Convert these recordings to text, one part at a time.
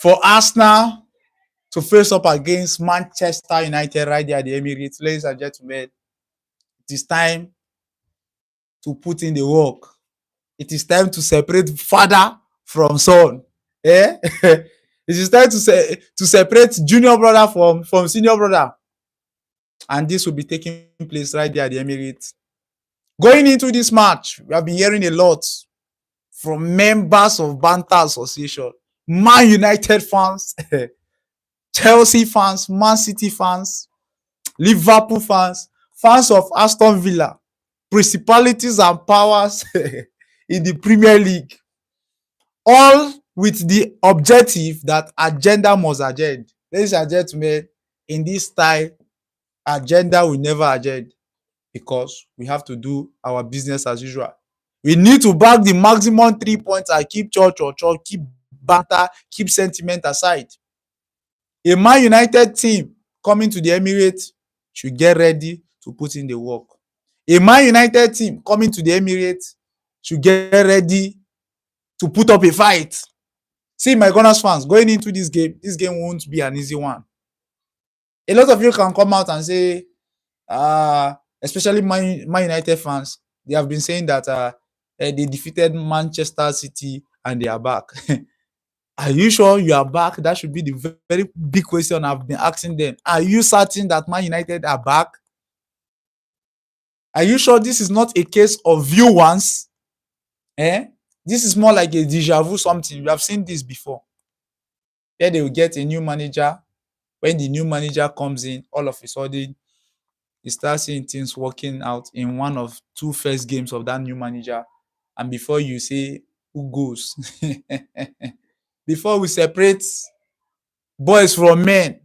for Arsenal to face up against Manchester United right there at the Emirates. Ladies and gentlemen, it is time to put in the work. It is time to separate father from son. Eh? It is time to separate junior brother from senior brother. And this will be taking place right there at the Emirates. Going into this match, we have been hearing a lot from members of Banter Association, Man United fans, Chelsea fans, Man City fans, Liverpool fans, fans of Aston Villa, principalities and powers in the Premier League, all with the objective that agenda must agenda. Ladies and gentlemen, in this style, agenda will never agenda because we have to do our business as usual. We need to back the maximum 3 points and keep church, keep banter, keep sentiment aside. A Man United team coming to the Emirates should get ready to put in the work. A Man United team coming to the Emirates should get ready to put up a fight. See, my Gunners fans, going into this game won't be an easy one. A lot of you can come out and say, especially Man United fans, they have been saying that they defeated Manchester City and they are back. Are you sure you are back? That should be the very big question I've been asking them. Are you certain that Man United are back? Are you sure this is not a case of view once? This is more like a deja vu something. We have seen this before. Then they will get a new manager. When the new manager comes in, all of a sudden, you start seeing things working out in one of two first games of that new manager. And before you say, who goes? Before we separate boys from men,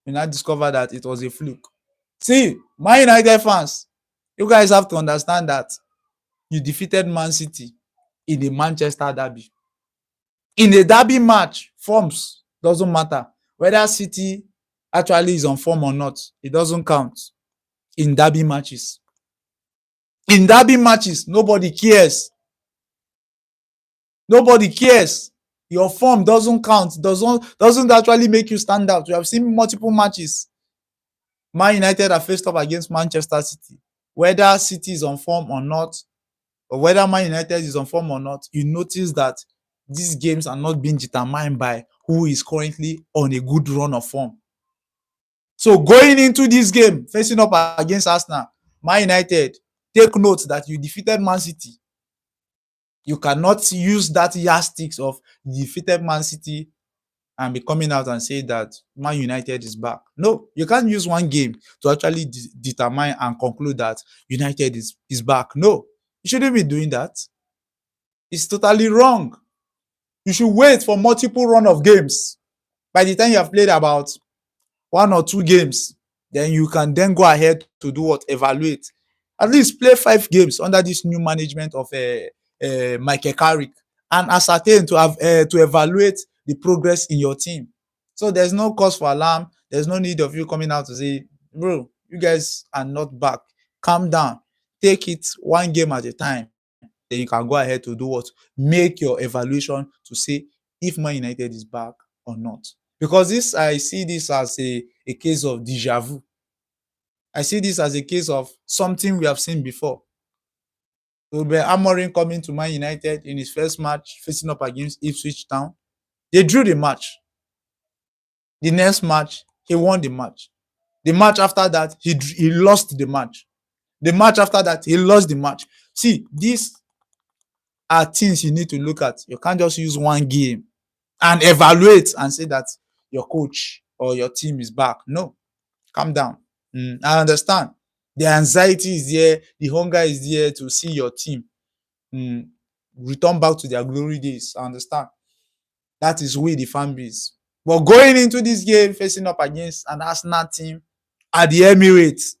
we now discover that it was a fluke. See, Man United fans, you guys have to understand that you defeated Man City in the Manchester derby. In a derby match, forms doesn't matter. Whether City actually is on form or not, it doesn't count in derby matches. In derby matches, nobody cares. Nobody cares. Your form doesn't count, doesn't actually make you stand out. We have seen multiple matches. Man United are faced up against Manchester City. Whether City is on form or not, or whether Man United is on form or not, you notice that these games are not being determined by who is currently on a good run of form. So going into this game, facing up against Arsenal, Man United, take note that you defeated Man City. You cannot use that yardsticks of defeated Man City and be coming out and say that Man United is back. No, you can't use one game to actually determine and conclude that United is back. No, you shouldn't be doing that. It's totally wrong. You should wait for multiple run of games. By the time you have played about 1 or 2 games, then you can then go ahead to do what? Evaluate. At least play 5 games under this new management of Michael Carrick and ascertain to evaluate the progress in your team. So there's no cause for alarm. There's no need of you coming out to say, bro, you guys are not back. Calm down. Take it one game at a time. Then you can go ahead to do what? Make your evaluation to say if Man United is back or not. Because I see this as a case of deja vu. I see this as a case of something we have seen before. Ruben Amorim coming to Man United in his first match, facing up against Ipswich Town. They drew the match. The next match, he won the match. The match after that, he lost the match. The match after that, he lost the match. See, these are things you need to look at. You can't just use one game and evaluate and say that your coach or your team is back. No, calm down. I understand. The anxiety is there. The hunger is there to see your team return back to their glory days. I understand. That is where the fan base. But going into this game, facing up against an Arsenal team at the Emirates,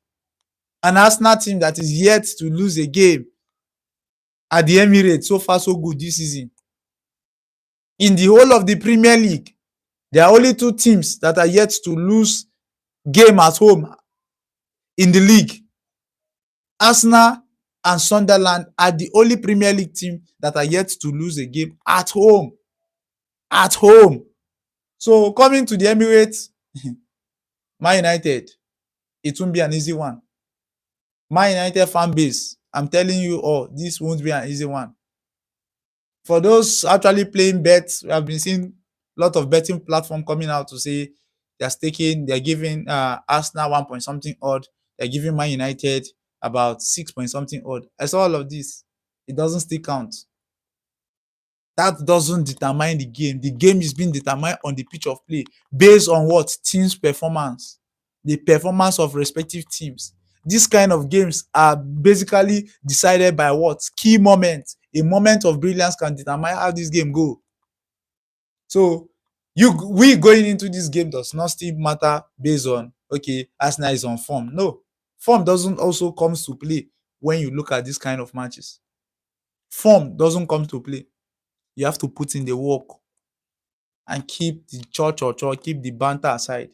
an Arsenal team that is yet to lose a game at the Emirates, so far so good this season. In the whole of the Premier League, there are only 2 teams that are yet to lose game at home in the league. Arsenal and Sunderland are the only Premier League team that are yet to lose a game at home. At home. So coming to the Emirates, Man United, it won't be an easy one. Man United fan base, I'm telling you all, this won't be an easy one. For those actually playing bets, we have been seeing a lot of betting platform coming out to say they're giving Arsenal 1 point something odd, they're giving Man United about 6 point something odd. I saw all of this. It doesn't still count. That doesn't determine the game. The game is being determined on the pitch of play based on what team's performance, the performance of respective teams. These kind of games are basically decided by what key moments. A moment of brilliance can determine how this game go. So we going into this game does not still matter based on okay, Arsenal is on form. No, form doesn't also comes to play when you look at this kind of matches. Form doesn't come to play. You have to put in the work and keep the keep the banter aside.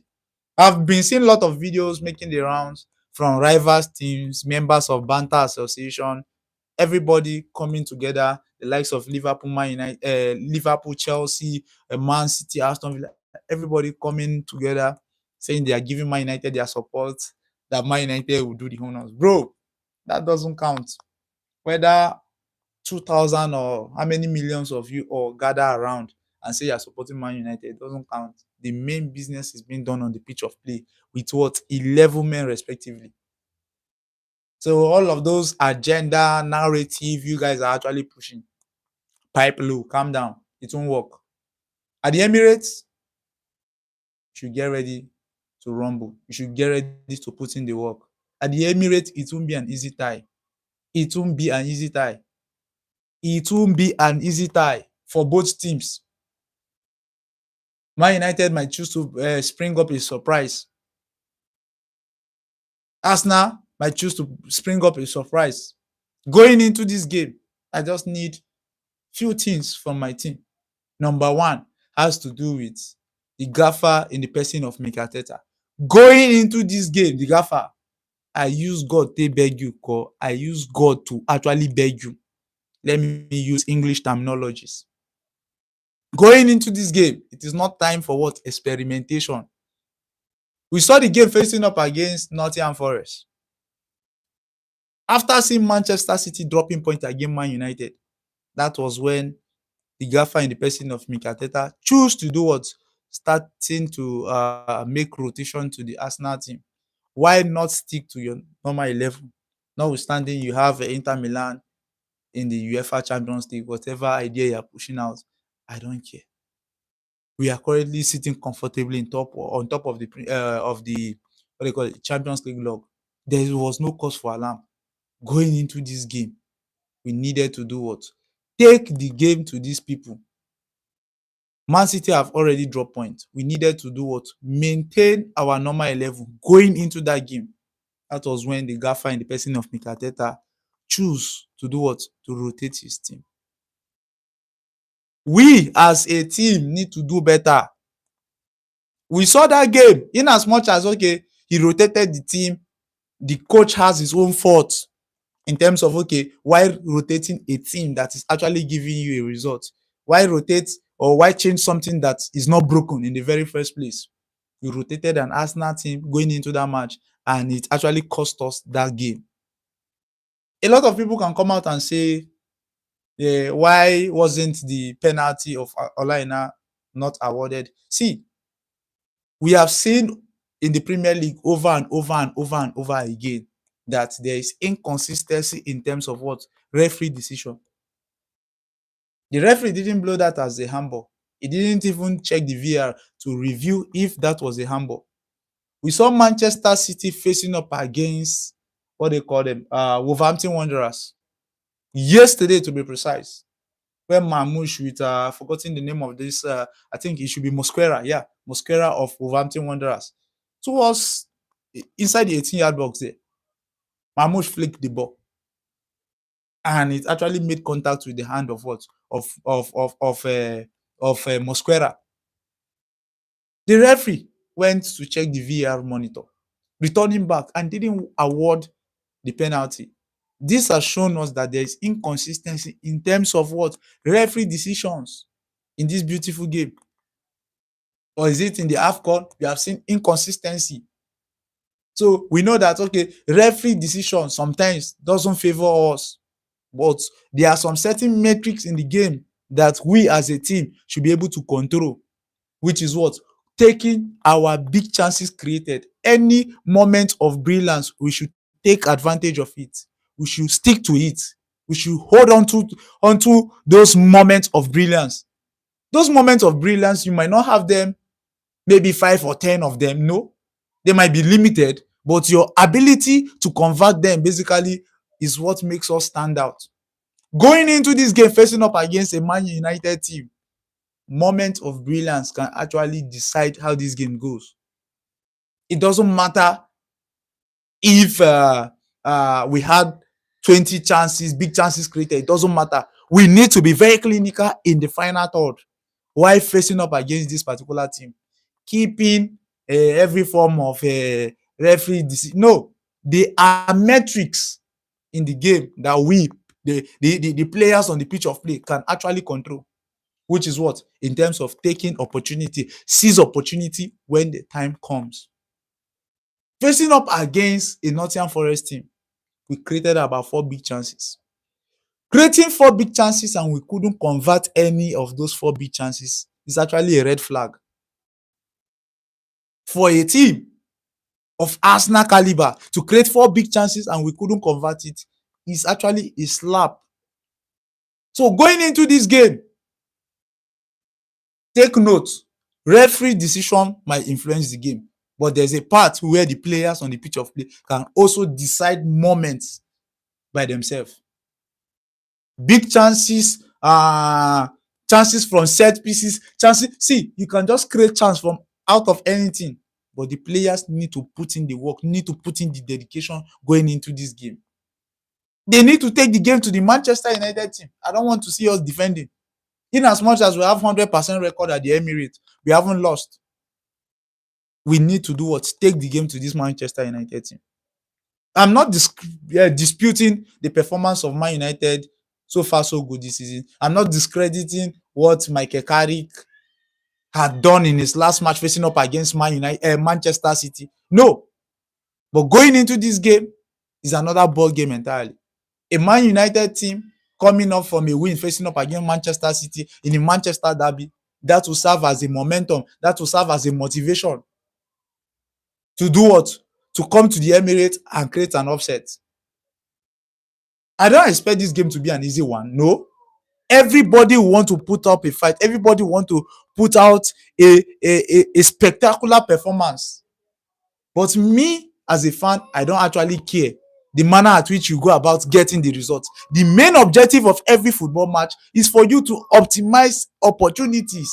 I've been seeing a lot of videos making the rounds from rivals teams, members of banter association, everybody coming together, the likes of Liverpool, Man United, Liverpool, Chelsea, Man City, Aston Villa, everybody coming together saying they are giving Man United their support, that Man United will do the honors. Bro, that doesn't count. Whether 2,000 or how many millions of you all gather around and say you're supporting Man United, it doesn't count. The main business is being done on the pitch of play with what 11 men respectively. So all of those agenda narrative you guys are actually pushing, pipe low, calm down. It won't work. At the Emirates, you should get ready to rumble. You should get ready to put in the work. At the Emirates, it won't be an easy tie. It won't be an easy tie. It won't be an easy tie for both teams. Man United might choose to spring up a surprise. Arsenal might choose to spring up a surprise. Going into this game, I just need few things from my team. Number one has to do with the gaffer in the person of Mikel Arteta. Going into this game, the gaffer, I use God to beg you, Ko. I use God to actually beg you. Let me use English terminologies. Going into this game, it is not time for what? Experimentation. We saw the game facing up against Nottingham Forest. After seeing Manchester City dropping points against Man United, that was when the gaffer in the person of Mikel Arteta choose to do what? Starting to make rotation to the Arsenal team. Why not stick to your normal 11? Notwithstanding, you have Inter Milan in the UEFA Champions League, whatever idea you're pushing out, I don't care. We are currently sitting comfortably on top of the what they call it, Champions League log. There was no cause for alarm. Going into this game, we needed to do what? Take the game to these people. Man City have already dropped points. We needed to do what? Maintain our normal 11 going into that game. That was when the gaffer in the person of Mikel Arteta choose to do what? To rotate his team. We as a team need to do better. We saw that game in as much as, okay, he rotated the team. The coach has his own faults in terms of, okay, why rotating a team that is actually giving you a result? Why rotate or why change something that is not broken in the very first place? You rotated an Arsenal team going into that match and it actually cost us that game. A lot of people can come out and say, why wasn't the penalty of Olaina not awarded? See, we have seen in the Premier League over and over and over and over again that there is inconsistency in terms of what? Referee decision. The referee didn't blow that as a handball. He didn't even check the VAR to review if that was a handball. We saw Manchester City facing up against what they call them, Wolverhampton Wanderers. Yesterday, to be precise, where Mamouche with forgotten the name of this, I think it should be Mosquera. Yeah, Mosquera of Wolverhampton Wanderers. Towards inside the 18-yard box there, Mamouche flicked the ball, and it actually made contact with the hand of what? Of Mosquera. The referee went to check the VAR monitor, returning back and didn't award the penalty. This has shown us that there is inconsistency in terms of what? Referee decisions in this beautiful game. or is it in the AFCON? We have seen inconsistency. So we know that okay, referee decision sometimes doesn't favor us, but there are some certain metrics in the game that we as a team should be able to control, which is what? Taking our big chances created. Any moment of brilliance, we should take advantage of it. We should stick to it. We should hold onto those moments of brilliance. Those moments of brilliance, you might not have them, maybe 5 or 10 of them. No, they might be limited, but your ability to convert them basically is what makes us stand out. Going into this game facing up against a Man United team, moment of brilliance can actually decide how this game goes. It doesn't matter if we had 20 chances, big chances created. It doesn't matter. We need to be very clinical in the final third while facing up against this particular team, keeping every form of referee decision. No, there are metrics in the game that the players on the pitch of play can actually control, which is what? In terms of taking opportunity, seize opportunity when the time comes. Facing up against a Nottingham Forest team, we created about 4 big chances. Creating 4 big chances and we couldn't convert any of those 4 big chances is actually a red flag. For a team of Arsenal caliber to create 4 big chances and we couldn't convert it is actually a slap. So going into this game, take note, referee decision might influence the game, but there's a part where the players on the pitch of play can also decide moments by themselves. Big chances, chances from set pieces, chances. See, you can just create chance from out of anything, but the players need to put in the work, need to put in the dedication going into this game. They need to take the game to the Manchester United team. I don't want to see us defending. In as much as we have 100% record at the Emirates, we haven't lost. We need to do what? Take the game to this Manchester United team. I'm not disputing the performance of Man United so far so good this season. I'm not discrediting what Michael Carrick had done in his last match facing up against Manchester City. No. But going into this game is another ball game entirely. A Man United team coming up from a win facing up against Manchester City in the Manchester derby, that will serve as a momentum, that will serve as a motivation to do what? To come to the Emirates and create an upset. I don't expect this game to be an easy one. No. Everybody want to put up a fight. Everybody want to put out a spectacular performance. But me, as a fan, I don't actually care the manner at which you go about getting the results. The main objective of every football match is for you to optimize opportunities,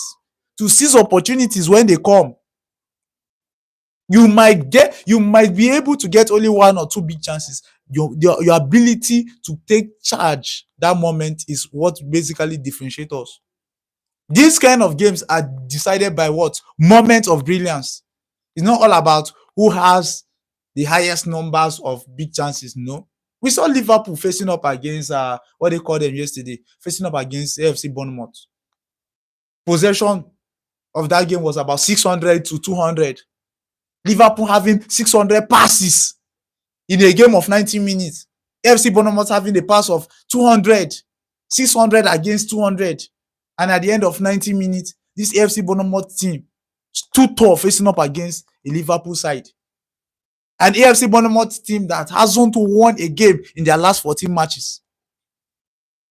to seize opportunities when they come. You might be able to get only 1 or 2 big chances. Your ability to take charge that moment is what basically differentiates us. These kind of games are decided by what? Moments of brilliance. It's not all about who has the highest numbers of big chances. No. We saw Liverpool facing up against what they called them yesterday, facing up against AFC Bournemouth. Possession of that game was about 600 to 200. Liverpool having 600 passes in a game of 90 minutes. AFC Bournemouth having a pass of 200, 600 against 200. And at the end of 90 minutes, this AFC Bournemouth team stood tall facing up against a Liverpool side. An AFC Bournemouth team that hasn't won a game in their last 14 matches.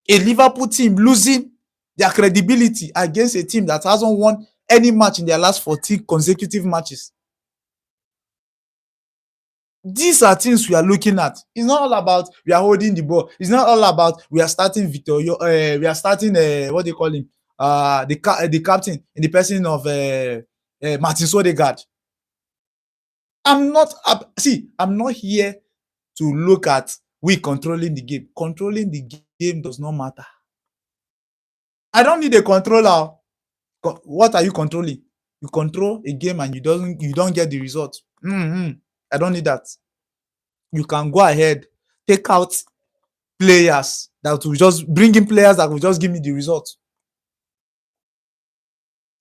A Liverpool team losing their credibility against a team that hasn't won any match in their last 14 consecutive matches. These are things we are looking at. It's not all about we are holding the ball. It's not all about we are starting Victor. We are starting what they call him, the captain in the person of Martin Odegaard. I'm not here to look at we controlling the game. Controlling the game does not matter. I don't need a controller. What are you controlling? You control a game and you don't get the result. I don't need that. You can go ahead, take out players that will just bring in players that will just give me the result.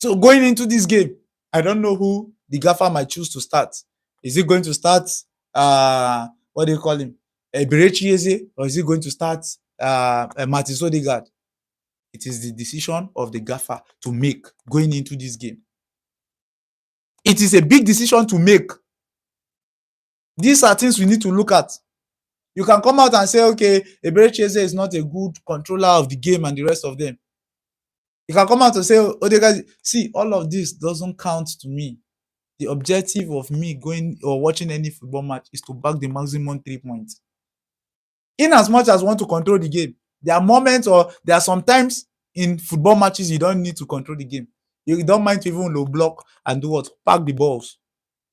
So going into this game, I don't know who the gaffer might choose to start. Is he going to start what do you call him? Eberechi Eze, or is he going to start Martin Odegaard? It is the decision of the gaffer to make going into this game. It is a big decision to make. These are things we need to look at. You can come out and say, okay, Eberechi Eze is not a good controller of the game and the rest of them. You can come out and say, Odegaard, see, all of this doesn't count to me. The objective of me going or watching any football match is to bag the maximum 3 points. In as much as you want to control the game, there are moments or there are sometimes in football matches you don't need to control the game. You don't mind to even low block and do what? Pack the balls.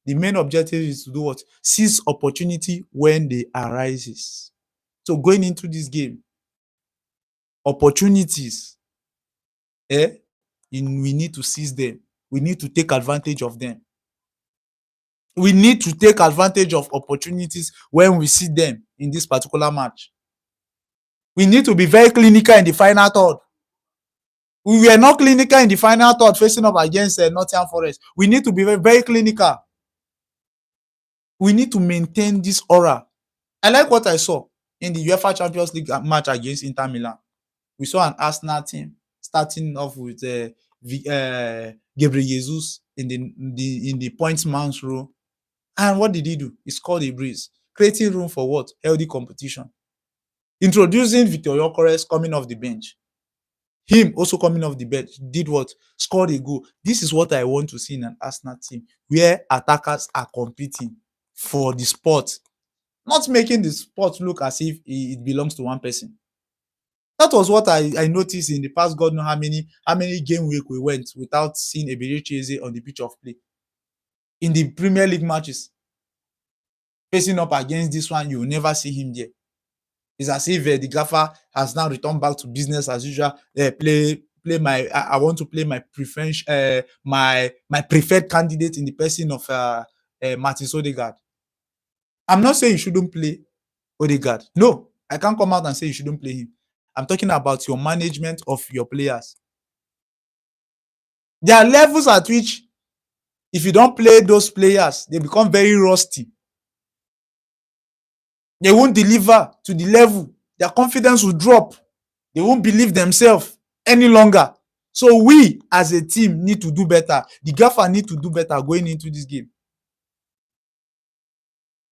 The main objective is to do what? Seize opportunity when they arises. So going into this game, opportunities, we need to seize them. We need to take advantage of them. We need to take advantage of opportunities when we see them in this particular match. We need to be very clinical in the final third. We were not clinical in the final third facing up against Nottingham Forest. We need to be very, very clinical. We need to maintain this aura. I like what I saw in the UEFA Champions League match against Inter Milan. We saw an Arsenal team starting off with Gabriel Jesus in the points man's role. And what did he do? He scored a breeze, creating room for what? Healthy competition. Introducing Victor Gyökeres coming off the bench. Him also coming off the bench did what? Scored a goal. This is what I want to see in an Arsenal team where attackers are competing for the spot, not making the spot look as if it belongs to one person. That was what I noticed in the past. God knows how many game week we went without seeing Eberechi Eze on the pitch of play. In the Premier League matches, facing up against this one, you will never see him there. It's as if the gaffer has now returned back to business as usual. I want to play my preference, my preferred candidate in the person of Martin Odegaard. I'm not saying you shouldn't play Odegaard. No, I can't come out and say you shouldn't play him. I'm talking about your management of your players. There are levels at which, if you don't play those players, they become very rusty. They won't deliver to the level. Their confidence will drop. They won't believe themselves any longer. So we, as a team, need to do better. The gaffer need to do better going into this game.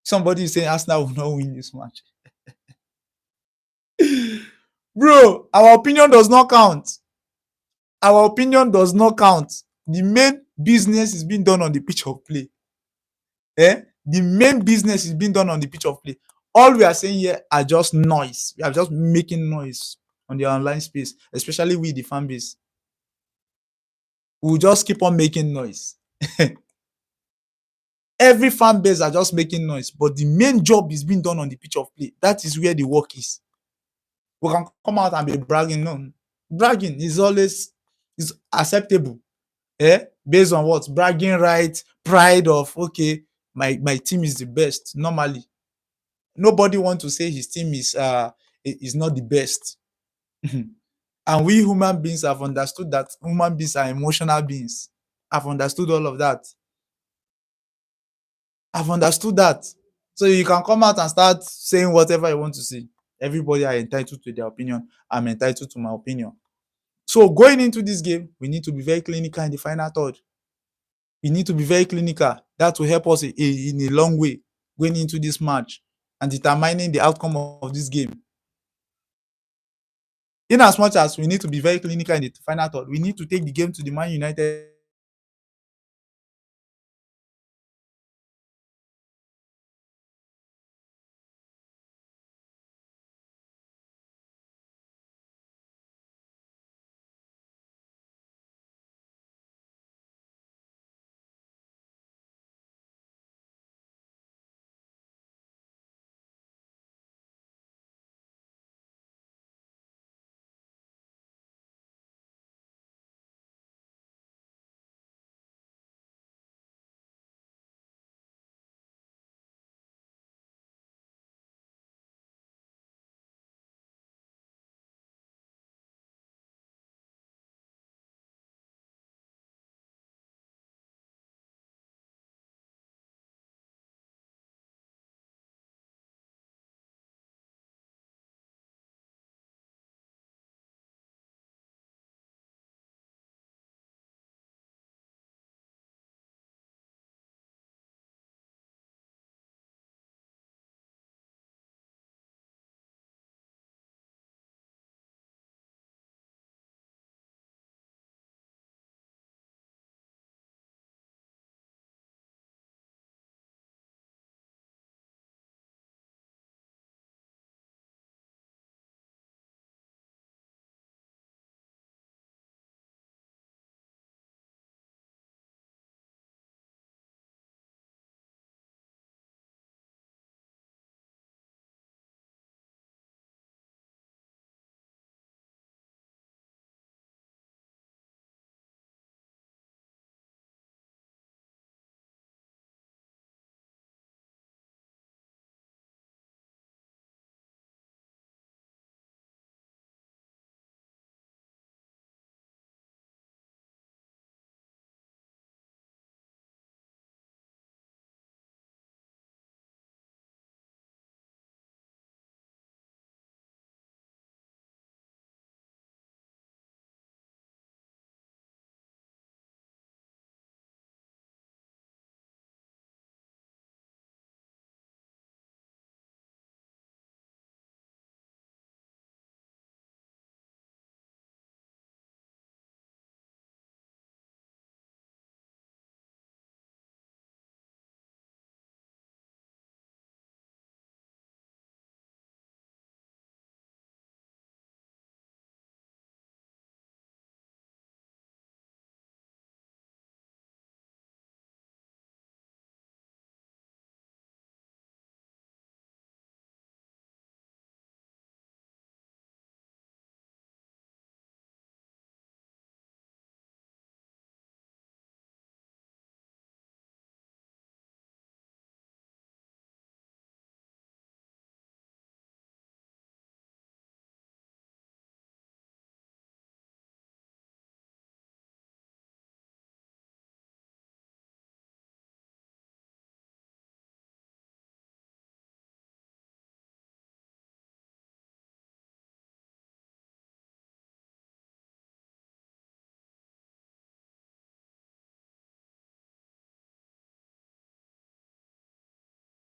Somebody is saying Arsenal will not win this match. Bro, our opinion does not count. Our opinion does not count. The main business is being done on the pitch of play. The main business is being done on the pitch of play. All we are saying here are just noise. We are just making noise on the online space, especially with the fan base. We'll just keep on making noise. Every fan base are just making noise, but the main job is being done on the pitch of play. That is where the work is. We can come out and be bragging. No, bragging is always acceptable. Based on what? Bragging right, pride of, okay, my team is the best. Normally, nobody wants to say his team is not the best. And we human beings have understood that human beings are emotional beings. I've understood all of that. I've understood that. So you can come out and start saying whatever you want to say. Everybody are entitled to their opinion. I'm entitled to my opinion. So going into this game, we need to be very clinical in the final third. We need to be very clinical. That will help us in a long way going into this match and determining the outcome of this game. In as much as we need to be very clinical in the final third, we need to take the game to the Man United